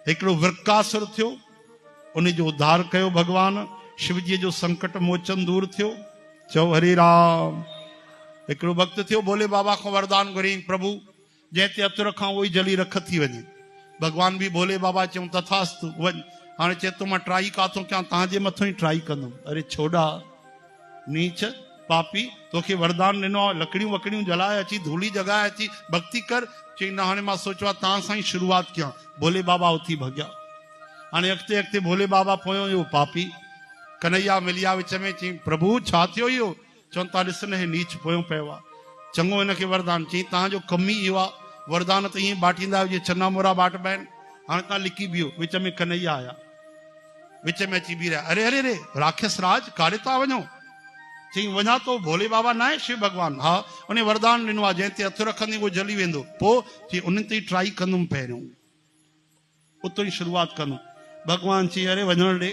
हिकिड़ो वृकासुर थियो, उन जो उद्धार कयो भगवान। शिवजी जो संकट मोचन दूर थियो। चओ हरे राम। हिकिड़ो वक्त थियो, भोले बाबा को वरदान घुरियईं, प्रभु जंहिं ते हथ रखां उहो ई जली रख थी वञे। भगवान भी भोले बाबा चऊं तथास्तु वञ। हाणे चए तो मां ट्राई काथो कयां, तव्हांजे मथां ई ट्राई कंदुमि। अरे छोड़ा नीच पापी, तोखे वरदान ॾिनो आहे, लकड़ियूं वकड़ियूं जलाए अची, धूली जगाए अची भक्ति कर। चई न, हाणे मां सोचो आहे तव्हां सां ई शुरूआत कयां। भोले बाबा उथी भॻिया। हाणे अॻिते अॻिते भोले बाबा पोयों इहो पापी कन्हैया मिलिया विच में। चई प्रभु छा थियो इहो? चवनि था ॾिस न, हे नीच पोयों पियो आहे, चङो हिनखे वरदान। चई तव्हांजो कमु ई इहो आहे, वरदान त ईअं बांटींदा आहियो जीअं चना मोरा बाटबा आहिनि। हाणे तव्हां लिकी बीहो। विच में कन्हैया आया, विच में अची बीह रहिया। अरे अरे अरे राक्षस राज, काॾे था वञो? चई वञा तो, भोले बाबा न आहे शिव भगवान? हा, उन वरदान ॾिनो आहे, जंहिं ते हथ रखंदी उहो जली वेंदो। पोइ चई उन ते ई ट्राई कंदुमि, पहिरियों उतो ई शुरूआत कंदुमि। भगवान चई अरे वञण ॾे,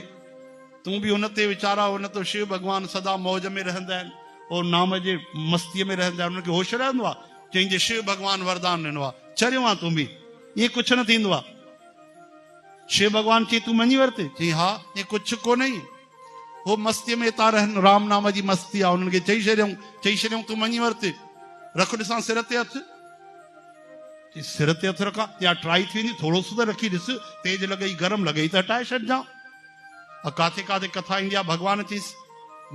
तूं बि हुन ते वीचारा। हुन तो शिव भगवान सदा मौज में रहंदा आहिनि और नाम जे मस्तीअ में रहंदा आहिनि, उनखे होश रहंदो आहे। चई जे शिव भगवान वरदान ॾिनो आहे, चरियो आहे तूं बि, ईअं कुझु न थींदो आहे। शिव भगवान चई तूं मञी वरिते? चई हा, ईअं कुझु कोन ई, वो मस्तीअ में था रहनि, राम नाम जी मस्ती आहे। उन्हनि खे चई छॾियऊं तूं मञी वरिते, रख ॾिसां सिर ते हथ। सिर ते हथ रखां या ट्राई थी वेंदी, थोरो सो त रखी ॾिस, तेज लॻई गरम लॻई त हटाए छॾिजां। काथे काथे कथा ईंदी आहे, भगवान चईसि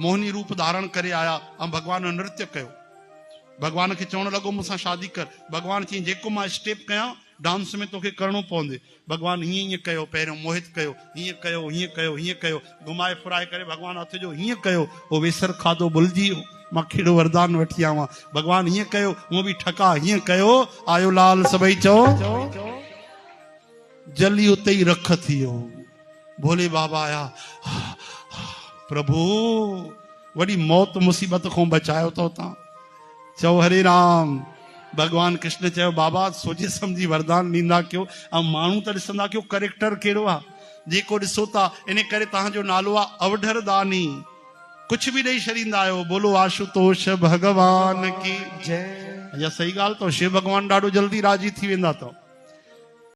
मोहिनी रूप धारण करे आया ऐं भगवान नृत्य कयो। भगवान खे चवणु लॻो मूंसां शादी कर। भगवान चई जेको मां स्टेप कयां डांस में तोखे करिणो पवंदे। भगवान हीअं हीअं कयो, पहिरियों मोहित कयो, हीअं कयो, हीअं कयो, हीअं कयो, घुमाए फिराए करे भगवान हथ जो हीअं कयो, उहो वेसर खाधो भुलिजी वियो, मां कहिड़ो वरदान वठी आयो आहियां। भगवान हीअं कयो, हूअं बि ठका, हीअं कयो, आयो लाल सभई चओ, जल्दी उते ई रख थी वियो। भोले बाबा आया, प्रभु वॾी मौत मुसीबत खां बचायो अथव तव्हां। चओ हरे राम। भगवान कृष्ण चयो बाबा सोचे सम्झी वरदान ॾींदा कयो, ऐं माण्हू त ॾिसंदा कयो करेक्टर कहिड़ो आहे। जेको ॾिसो था इन करे तव्हांजो नालो आहे अवढर दानी, कुछ भी ॾेई छॾींदा आहियो। बोलो आशुतोष भगवान की जय। सही ॻाल्हि अथव, शिव भगवान ॾाढो जल्दी राजी थी वेंदा अथव।